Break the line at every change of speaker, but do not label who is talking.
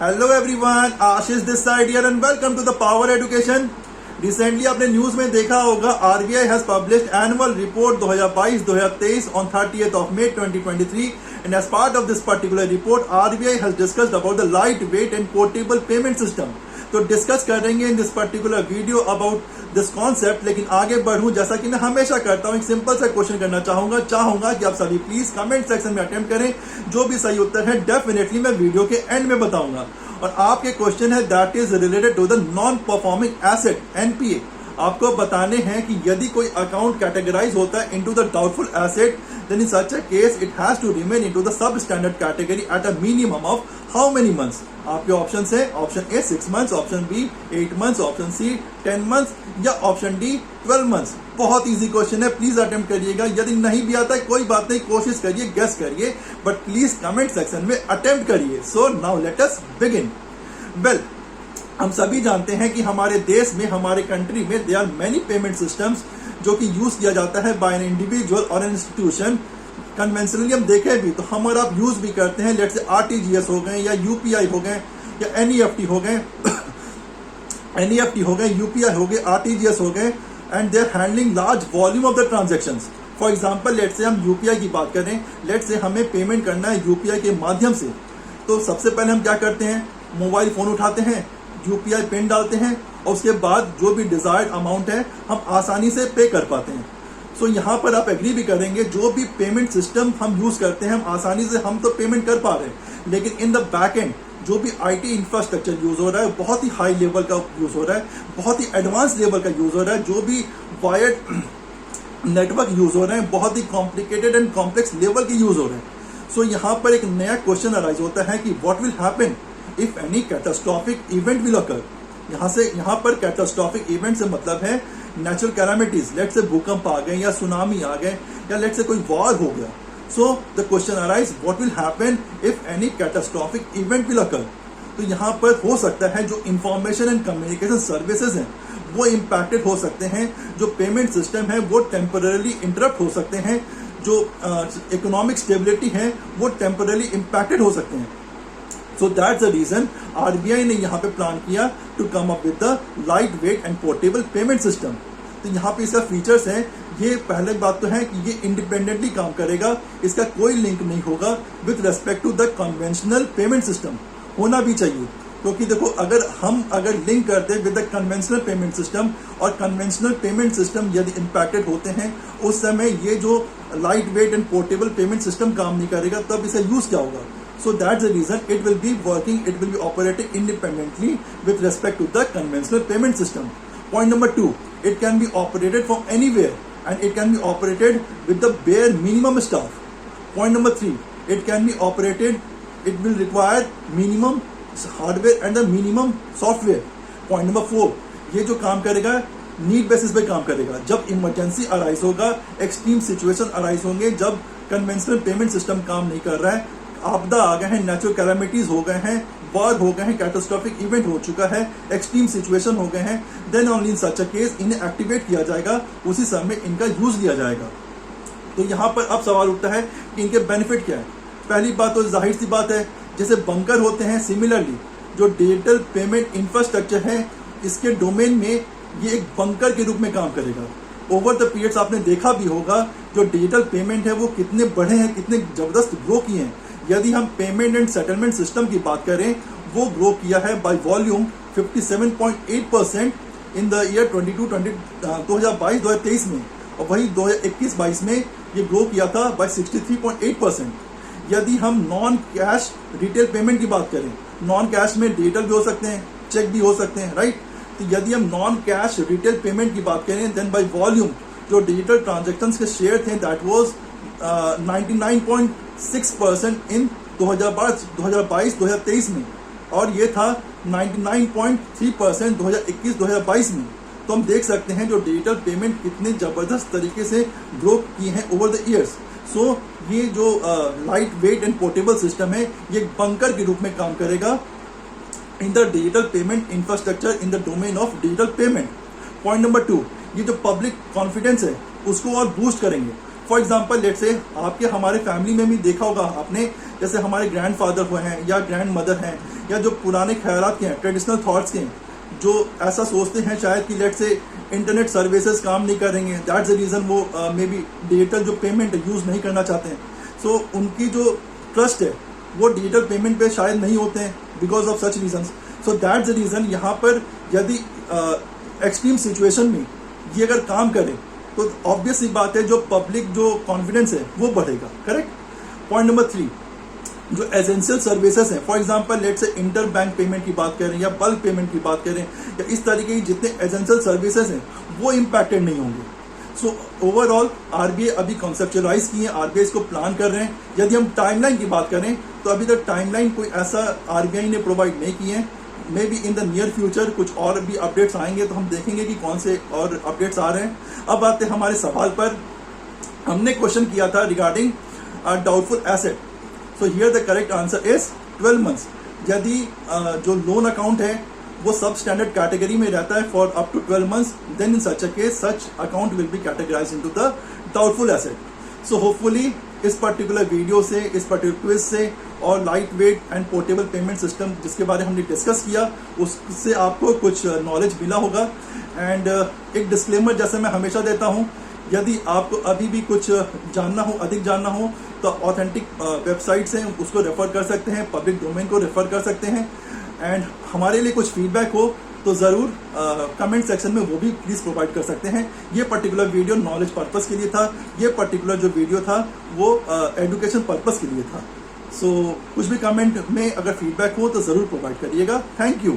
Hello everyone, Ashish this side here and welcome to the Power Education. Recently आपने news में देखा होगा RBI has published annual report 2022-2023 on 30th of May 2023 and as part of this particular report RBI has discussed about the lightweight and portable payment system। तो discuss करेंगे in this particular video about this concept. लेकिन आगे बढ़ूं, जैसा कि मैं हमेशा करता हूं, एक सिंपल सा क्वेश्चन करना चाहूंगा कि आप सभी प्लीज कमेंट सेक्शन में अटेम्प्ट करें। जो भी सही उत्तर है डेफिनेटली मैं वीडियो के एंड में बताऊंगा। और आपके क्वेश्चन है that is related to the non performing asset NPA. आपको बताने हैं कि यदि कोई अकाउंट कैटेगराइज होता है into the doubtful asset, then in such a case it has to remain into the sub standard category at a minimum of how many months. आपके option है option A 6 months, option B 8 months, option C 10 months या option D 12 months. बहुत easy question है, please attempt करिएगा। यदि नहीं भी आता है कोई बात नहीं, कोशिश करिए, गेस करिए, बट प्लीज कमेंट सेक्शन में अटेम्प्ट करिए। So now let us begin. Well, हम सभी जानते हैं कि हमारे देश में, हमारे कंट्री में there are many payment systems जो कि यूज किया जाता है बाय एन इंडिविजुअल और एन इंस्टीट्यूशन। कन्वेंशनली हम देखें भी तो हम और आप यूज भी करते हैं, लेट्स से आरटीजीएस हो गए या यूपीआई हो गए या एनईएफटी हो गए एनईएफटी हो गए, यूपीआई हो गए, आरटीजीएस हो गए, and they are handling large volume of the transactions. For example let's say हम यूपीआई की बात करें, लेट्स से हमें पेमेंट करना है यूपीआई के माध्यम से। तो सबसे पहले हम क्या करते हैं, मोबाइल फोन उठाते हैं, यूपीआई पिन डालते हैं और उसके बाद जो भी डिजायर्ड अमाउंट है हम आसानी से पे कर पाते हैं। सो यहाँ पर आप एग्री भी करेंगे, जो भी पेमेंट सिस्टम हम यूज करते हैं हम आसानी से हम तो पेमेंट कर पा रहे हैं, लेकिन इन द बैक एंड जो भी आईटी इंफ्रास्ट्रक्चर यूज हो रहा है बहुत ही हाई लेवल का यूज हो रहा है, बहुत ही एडवांस लेवल का यूज हो रहा है। जो भी वायर्ड नेटवर्क यूज हो रहे हैं बहुत ही कॉम्प्लिकेटेड एंड कॉम्प्लेक्स लेवल के यूज हो रहे हैं। सो यहाँ पर एक नया क्वेश्चन अराइज होता है कि what will happen if any catastrophic event will occur. यहाँ पर कैटास्ट्रॉफिक इवेंट से मतलब है नेचुरल कैलामिटीज, लेट से भूकंप आ गए या सुनामी आ गए या लेट से कोई वॉर हो गया। So the question arise what will happen if any catastrophic event will occur. तो यहाँ पर हो सकता है जो इंफॉर्मेशन एंड कम्युनिकेशन सर्विसेज हैं वो इम्पैक्टेड हो सकते हैं, जो पेमेंट सिस्टम है वो टेम्पररी इंटरप्ट हो सकते हैं, जो इकोनॉमिक स्टेबिलिटी है वो टेम्पररी इम्पैक्टेड हो सकते हैं। So that's the reason RBI ने यहाँ पे प्लान किया to come up with the lightweight and portable payment system। तो यहाँ पे इसका फीचर्स है, ये पहले बात तो है कि ये इंडिपेंडेंटली काम करेगा, इसका कोई लिंक नहीं होगा with respect to the conventional payment system. होना भी चाहिए, क्योंकि देखो अगर लिंक करते हैं with the conventional payment system और कन्वेंशनल पेमेंट सिस्टम यदि इम्पैक्टेड होते हैं उस समय ये जो light weight and portable payment system काम नहीं करेगा, तब इसका यूज क्या होगा। So that's the reason it will be working, it will be operating independently with respect to the conventional payment system. Point number 2, it can be operated from anywhere and it can be operated with the bare minimum staff. Point number 3, it can be operated, it will require minimum hardware and the minimum software. Point number 4, ये जो काम करेगा need basis पे काम करेगा। जब emergency arise होगा, extreme situation arise होंगे, जब कन्वेंशनल पेमेंट सिस्टम काम नहीं कर रहा है, आपदा आ गए हैं, नेचुरल कैलामिटीज हो गए हैं, वॉर हो गए हैं, कैटास्ट्रॉफिक इवेंट हो चुका है, एक्सट्रीम सिचुएशन हो गए हैं, then only in such a case इन्हें एक्टिवेट किया जाएगा, उसी समय इनका यूज लिया जाएगा। तो यहाँ पर अब सवाल उठता है कि इनके बेनिफिट क्या है। पहली बात तो जाहिर सी बात है, जैसे बंकर होते हैं, सिमिलरली जो डिजिटल पेमेंट इंफ्रास्ट्रक्चर है इसके डोमेन में ये एक बंकर के रूप में काम करेगा। ओवर द पीरियड्स आपने देखा भी होगा जो डिजिटल पेमेंट है वो कितने बढ़े हैं, कितने जबरदस्त ग्रो किए हैं। यदि हम पेमेंट एंड सेटलमेंट सिस्टम की बात करें, वो ग्रो किया है by volume 57.8% in the year 2022-2023 में, और वही 2021-22 में ये ग्रो किया था बाय 63.8%। यदि हम नॉन कैश रिटेल पेमेंट की बात करें, नॉन कैश में डिजिटल भी हो सकते हैं, चेक भी हो सकते हैं, राइट। तो यदि हम नॉन कैश रिटेल पेमेंट की बात करें, देन बाय वॉल्यूम जो डिजिटल ट्रांजेक्शन्स के शेयर थे दैट वाज 99.6% इन 2022-2023 में, और ये था 99.3% 2021-2022 में। तो हम देख सकते हैं जो डिजिटल पेमेंट कितने जबरदस्त तरीके से ग्रो किए हैं ओवर द ईयर्स। सो ये जो light weight and portable system है ये बंकर के रूप में काम करेगा in the digital payment infrastructure in the domain of digital payment. Point number 2, ये जो पब्लिक कॉन्फिडेंस है उसको और बूस्ट करेंगे। फॉर एग्जाम्पल लेट से आपके हमारे फैमिली में भी देखा होगा आपने, जैसे हमारे ग्रैंडफादर हुए हैं या ग्रैंड मदर हैं या जो पुराने ख्यालात के हैं, ट्रेडिशनल थॉट्स के हैं, जो ऐसा सोचते हैं शायद कि लेट से इंटरनेट सर्विसेज काम नहीं करेंगे, दैट्स द रीज़न वो मे बी डिजिटल जो पेमेंट यूज़ नहीं करना चाहते हैं। सो उनकी जो ट्रस्ट है वो डिजिटल पेमेंट पे शायद नहीं होते हैं because of such reasons. So that's the reason यहाँ पर यदि एक्सट्रीम सिचुएशन में ये अगर काम करें तो ऑब्वियस सी बात है जो पब्लिक जो कॉन्फिडेंस है वो बढ़ेगा। करेक्ट। पॉइंट नंबर 3, जो एसेंशियल सर्विसेज हैं, फॉर एग्जांपल लेट से इंटर बैंक पेमेंट की बात करें या बल्क पेमेंट की बात करें या इस तरीके की जितने एसेंशियल सर्विसेज हैं वो इम्पैक्टेड नहीं होंगे। सो ओवरऑल आरबीआई अभी कॉन्सेप्चुअलाइज किए हैं, आरबीआई इसको प्लान कर रहे हैं। यदि हम टाइमलाइन की बात करें तो अभी तक टाइमलाइन कोई ऐसा आरबीआई ने प्रोवाइड नहीं किए हैं। May be in the near future कुछ और भी अपडेट्स आएंगे तो हम देखेंगे कि कौन से और अपडेट्स आ रहे हैं। अब आते हैं हमारे सवाल पर। हमने क्वेश्चन किया था regarding doubtful asset. So here the correct answer is 12 months. यदि जो लोन अकाउंट है वो सब स्टैंडर्ड कैटेगरी में रहता है for up to 12 months, then in such a case such account will be categorized into the doubtful asset. So hopefully इस particular video से, इस पर्टिकुलर क्विज से और light weight and portable payment system जिसके बारे में हमने डिस्कस किया उससे आपको कुछ नॉलेज मिला होगा। एंड एक डिस्क्लेमर जैसे मैं हमेशा देता हूँ, यदि आपको अभी भी कुछ जानना हो, अधिक जानना हो तो ऑथेंटिक वेबसाइट्स हैं उसको रेफर कर सकते हैं, पब्लिक डोमेन को रेफर कर सकते हैं। एंड हमारे लिए कुछ फीडबैक हो तो ज़रूर कमेंट सेक्शन में वो भी प्लीज़ प्रोवाइड कर सकते हैं। ये पर्टिकुलर वीडियो नॉलेज पर्पस के लिए था, ये पर्टिकुलर जो वीडियो था वो एजुकेशन पर्पस के लिए था। सो कुछ भी कमेंट में अगर फीडबैक हो तो ज़रूर प्रोवाइड करिएगा। Thank you.